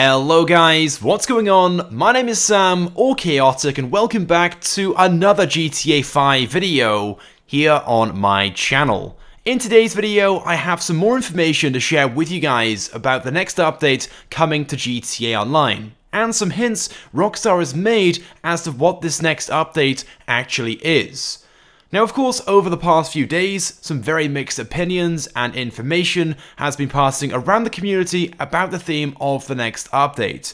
Hello guys, what's going on? My name is Sam, or Chaotic, and welcome back to another GTA 5 video here on my channel. In today's video, I have some more information to share with you guys about the next update coming to GTA Online, and some hints Rockstar has made as to what this next update actually is. Now, of course, over the past few days, some very mixed opinions and information has been passing around the community about the theme of the next update.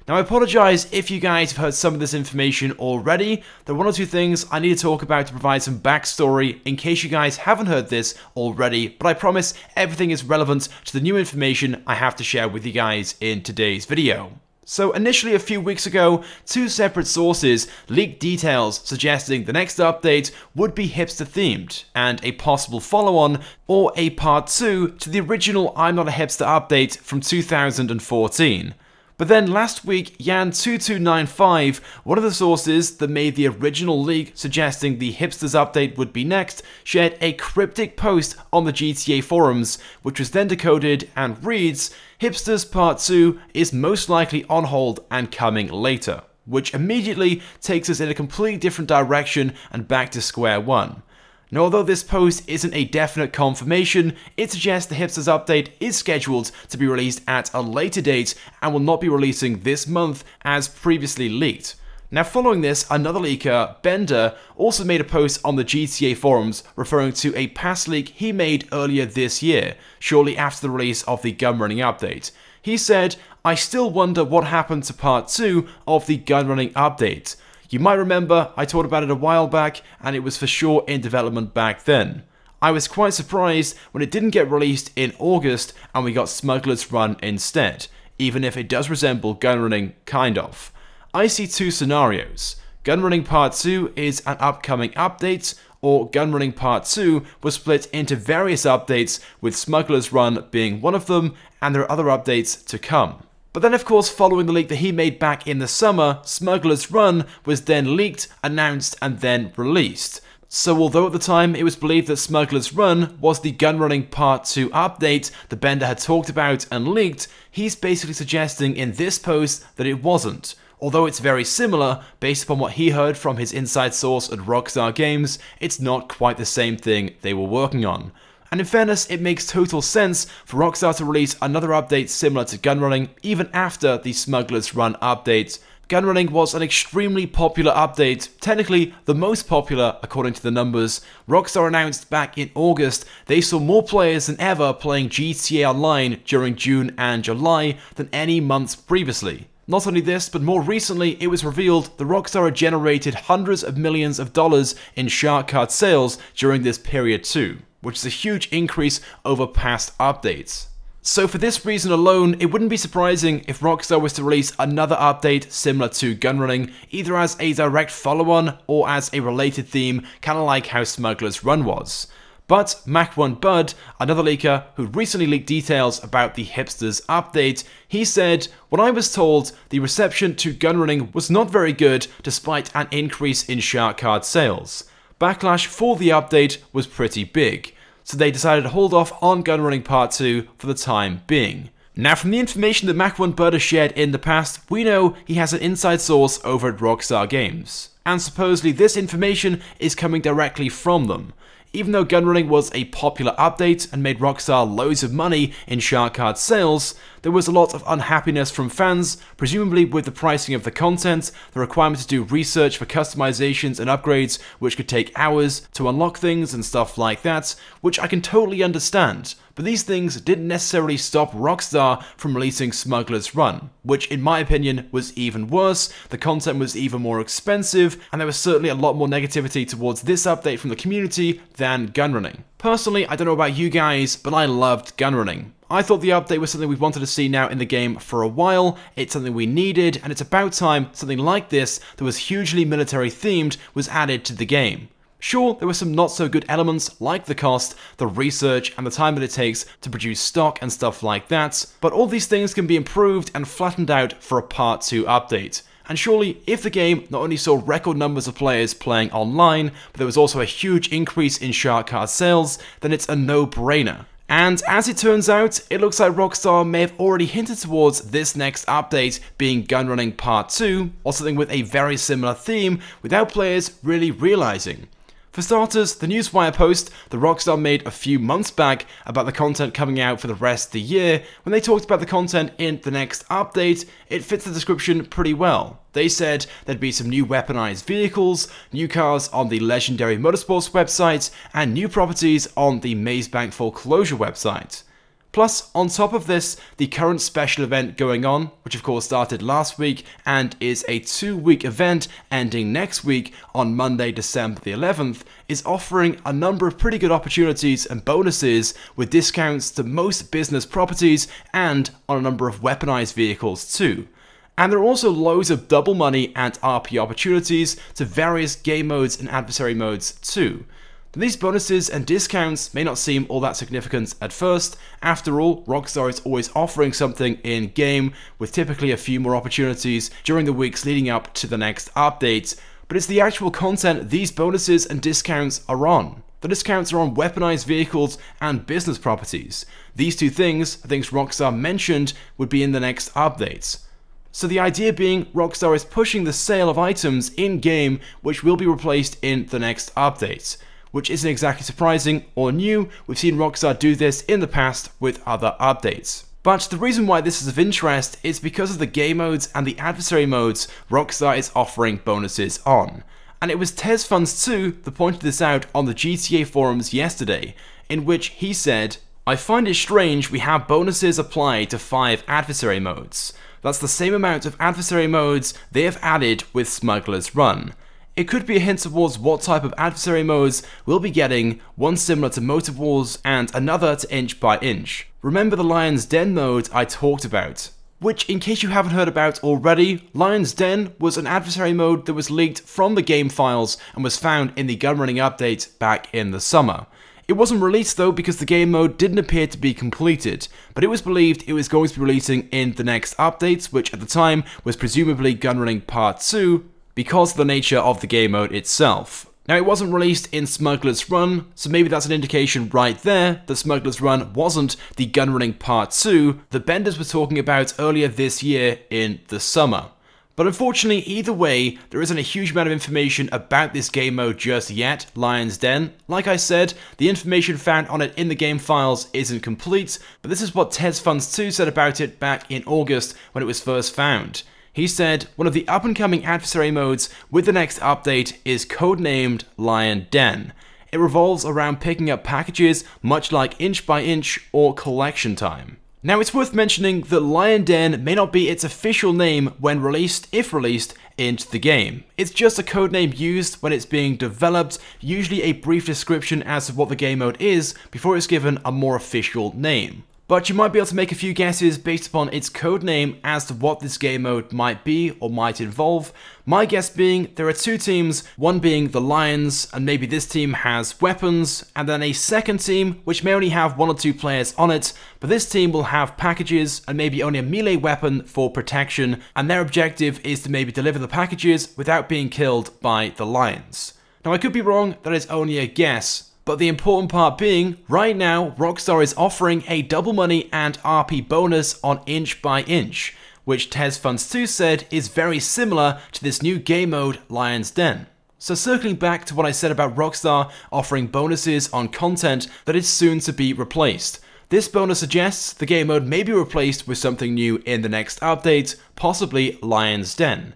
Now, I apologize if you guys have heard some of this information already. There are one or two things I need to talk about to provide some backstory in case you guys haven't heard this already, but I promise everything is relevant to the new information I have to share with you guys in today's video. So initially, a few weeks ago, two separate sources leaked details suggesting the next update would be hipster themed, and a possible follow-on or a part 2 to the original I'm Not a Hipster update from 2014. But then last week, Yan2295, one of the sources that made the original leak suggesting the hipsters update would be next, shared a cryptic post on the GTA forums, which was then decoded and reads, "Hipsters Part 2 is most likely on hold and coming later," which immediately takes us in a completely different direction and back to square one. Now, although this post isn't a definite confirmation, it suggests the Hipsters update is scheduled to be released at a later date and will not be releasing this month as previously leaked. Now, following this, another leaker, Bender, also made a post on the GTA forums referring to a past leak he made earlier this year, shortly after the release of the Gunrunning update. He said, "I still wonder what happened to part 2 of the Gunrunning update. You might remember I talked about it a while back, and it was for sure in development back then. I was quite surprised when it didn't get released in August and we got Smuggler's Run instead, even if it does resemble Gunrunning kind of. I see two scenarios. Gunrunning Part 2 is an upcoming update, or Gunrunning Part 2 was split into various updates, with Smuggler's Run being one of them, and there are other updates to come." But then, of course, following the leak that he made back in the summer, Smuggler's Run was then leaked, announced, and then released. So although at the time it was believed that Smuggler's Run was the Gunrunning Part 2 update the Bender had talked about and leaked, he's basically suggesting in this post that it wasn't. Although it's very similar, based upon what he heard from his inside source at Rockstar Games, it's not quite the same thing they were working on. And in fairness, it makes total sense for Rockstar to release another update similar to Gunrunning even after the Smuggler's Run update. Gunrunning was an extremely popular update, technically the most popular according to the numbers. Rockstar announced back in August they saw more players than ever playing GTA Online during June and July than any months previously. Not only this, but more recently it was revealed that Rockstar had generated hundreds of millions of dollars in shark card sales during this period too, which is a huge increase over past updates. So for this reason alone, it wouldn't be surprising if Rockstar was to release another update similar to Gunrunning, either as a direct follow-on or as a related theme, kinda like how Smuggler's Run was. But Mac1Bud, another leaker who recently leaked details about the Hipsters update, he said, "When I was told, the reception to Gunrunning was not very good despite an increase in shark card sales. Backlash for the update was pretty big, so they decided to hold off on Gunrunning Part 2 for the time being." Now, from the information that Mac1Bud has shared in the past, we know he has an inside source over at Rockstar Games, and supposedly this information is coming directly from them. Even though Gunrunning was a popular update and made Rockstar loads of money in shark card sales, there was a lot of unhappiness from fans, presumably with the pricing of the content, the requirement to do research for customizations and upgrades which could take hours to unlock things and stuff like that, which I can totally understand. But these things didn't necessarily stop Rockstar from releasing Smuggler's Run, which in my opinion was even worse, the content was even more expensive, and there was certainly a lot more negativity towards this update from the community than Gunrunning. Personally, I don't know about you guys, but I loved Gunrunning. I thought the update was something we wanted to see now in the game for a while, it's something we needed, and it's about time something like this that was hugely military themed was added to the game. Sure, there were some not so good elements like the cost, the research, and the time that it takes to produce stock and stuff like that, but all these things can be improved and flattened out for a Part 2 update. And surely, if the game not only saw record numbers of players playing online, but there was also a huge increase in shark card sales, then it's a no-brainer. And as it turns out, it looks like Rockstar may have already hinted towards this next update being Gunrunning Part 2, or something with a very similar theme without players really realizing. For starters, the Newswire post that Rockstar made a few months back about the content coming out for the rest of the year, when they talked about the content in the next update, it fits the description pretty well. They said there'd be some new weaponized vehicles, new cars on the Legendary Motorsports website, and new properties on the Maze Bank Foreclosure website. Plus, on top of this, the current special event going on, which of course started last week and is a 2-week event ending next week on Monday, December the 11th, is offering a number of pretty good opportunities and bonuses with discounts to most business properties and on a number of weaponized vehicles too. And there are also loads of double money and RP opportunities to various game modes and adversary modes too. These bonuses and discounts may not seem all that significant at first. After all, Rockstar is always offering something in-game, with typically a few more opportunities during the weeks leading up to the next update. But it's the actual content these bonuses and discounts are on. The discounts are on weaponized vehicles and business properties. These two things, I think Rockstar mentioned, would be in the next updates. So the idea being, Rockstar is pushing the sale of items in-game which will be replaced in the next updates. Which isn't exactly surprising or new. We've seen Rockstar do this in the past with other updates. But the reason why this is of interest is because of the game modes and the adversary modes Rockstar is offering bonuses on. And it was TezFunds2 that pointed this out on the GTA forums yesterday, in which he said, "I find it strange we have bonuses applied to 5 adversary modes. That's the same amount of adversary modes they have added with Smuggler's Run. It could be a hint towards what type of adversary modes we'll be getting, one similar to Motor Wars and another to Inch by Inch. Remember the Lion's Den mode I talked about?" Which, in case you haven't heard about already, Lion's Den was an adversary mode that was leaked from the game files and was found in the Gunrunning update back in the summer. It wasn't released though because the game mode didn't appear to be completed, but it was believed it was going to be releasing in the next updates, which at the time was presumably Gunrunning Part 2, because of the nature of the game mode itself. Now, it wasn't released in Smuggler's Run, so maybe that's an indication right there that Smuggler's Run wasn't the Gunrunning Part 2 that Benders were talking about earlier this year in the summer. But unfortunately, either way, there isn't a huge amount of information about this game mode just yet, Lion's Den. Like I said, the information found on it in the game files isn't complete, but this is what TezFunds2 said about it back in August when it was first found. He said, "One of the up-and-coming adversary modes with the next update is codenamed Lion Den. It revolves around picking up packages much like Inch by Inch or Collection Time." Now, it's worth mentioning that Lion Den may not be its official name when released, if released, into the game. It's just a codename used when it's being developed, usually a brief description as to what the game mode is before it's given a more official name. But you might be able to make a few guesses based upon its codename as to what this game mode might be or might involve. My guess being there are 2 teams, one being the Lions, and maybe this team has weapons, and then a second team which may only have 1 or 2 players on it, but this team will have packages and maybe only a melee weapon for protection, and their objective is to maybe deliver the packages without being killed by the Lions. Now, I could be wrong, that is only a guess. But the important part being, right now, Rockstar is offering a double money and RP bonus on Inch by Inch, which TezFunds2 said is very similar to this new game mode, Lion's Den. So circling back to what I said about Rockstar offering bonuses on content that is soon to be replaced. This bonus suggests the game mode may be replaced with something new in the next update, possibly Lion's Den.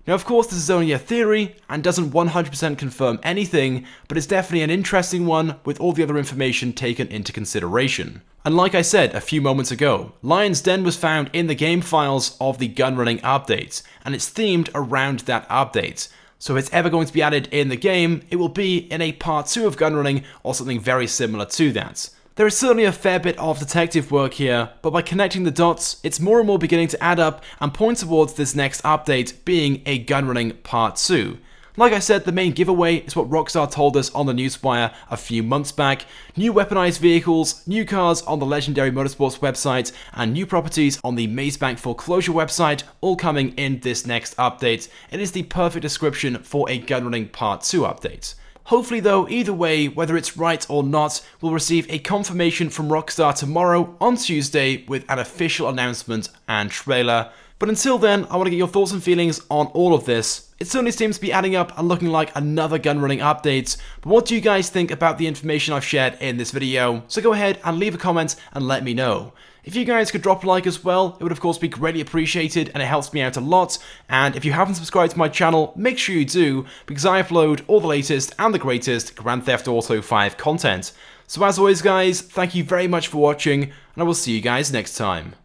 Now, of course, this is only a theory and doesn't 100% confirm anything, but it's definitely an interesting one with all the other information taken into consideration. And like I said a few moments ago, Lion's Den was found in the game files of the Gunrunning update, and it's themed around that update. So if it's ever going to be added in the game, it will be in a part 2 of Gunrunning or something very similar to that. There is certainly a fair bit of detective work here, but by connecting the dots, it's more and more beginning to add up and point towards this next update being a Gunrunning Part 2. Like I said, the main giveaway is what Rockstar told us on the Newswire a few months back. New weaponized vehicles, new cars on the Legendary Motorsports website, and new properties on the Maze Bank Foreclosure website, all coming in this next update. It is the perfect description for a Gunrunning Part 2 update. Hopefully though, either way, whether it's right or not, we'll receive a confirmation from Rockstar tomorrow on Tuesday with an official announcement and trailer. But until then, I want to get your thoughts and feelings on all of this. It certainly seems to be adding up and looking like another Gunrunning update, but what do you guys think about the information I've shared in this video? So go ahead and leave a comment and let me know. If you guys could drop a like as well, it would of course be greatly appreciated and it helps me out a lot. And if you haven't subscribed to my channel, make sure you do, because I upload all the latest and the greatest Grand Theft Auto 5 content. So as always guys, thank you very much for watching, and I will see you guys next time.